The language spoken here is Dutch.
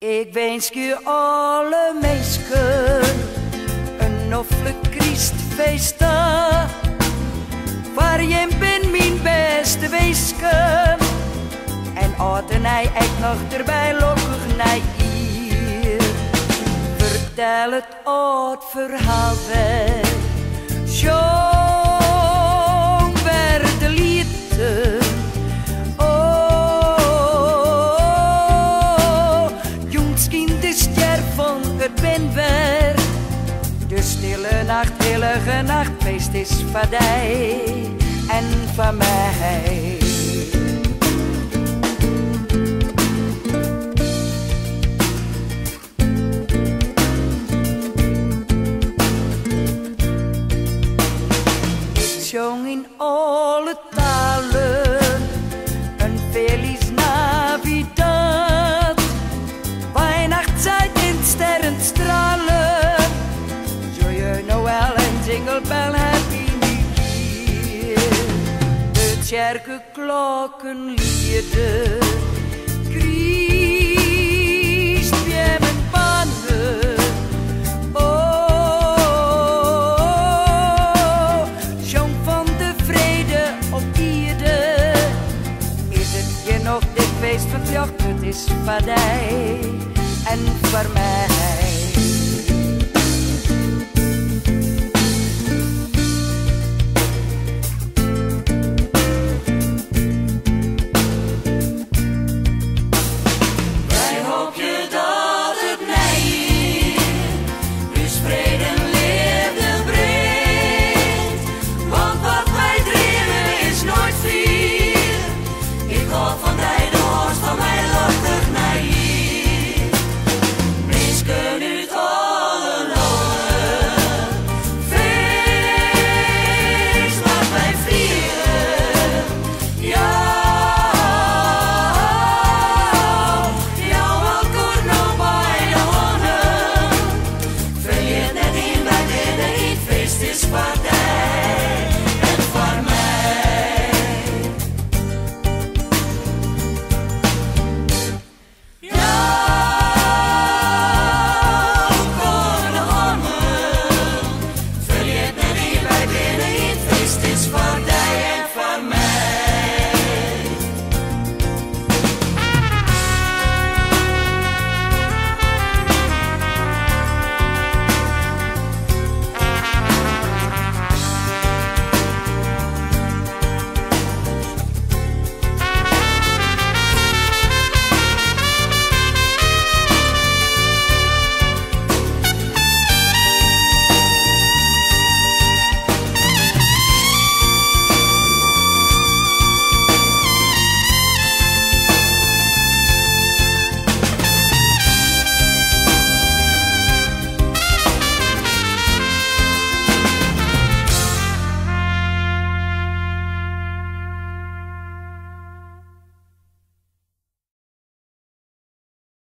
Ik wens je alle mensen een noffelijk Christfeest, waar je bent mijn beste weesken. En altijd echt nog erbij lokkig naar hier. Vertel het oud verhaal weer, jong werd de liefde. Het ben weer de stille nacht, heilige nachtfeest is van jij en van mij. Ik zong in alle talen een Feliz Navidad, Weihnachtszeit in sterrenstralen, Joyeux Noël en Jingle Bell Happy New Year. De kerkenklokken lieden, Christ bij mijn pannen. Oh, jong van de vrede op ieder, is het je nog dit feest van het is van jij en voor mij.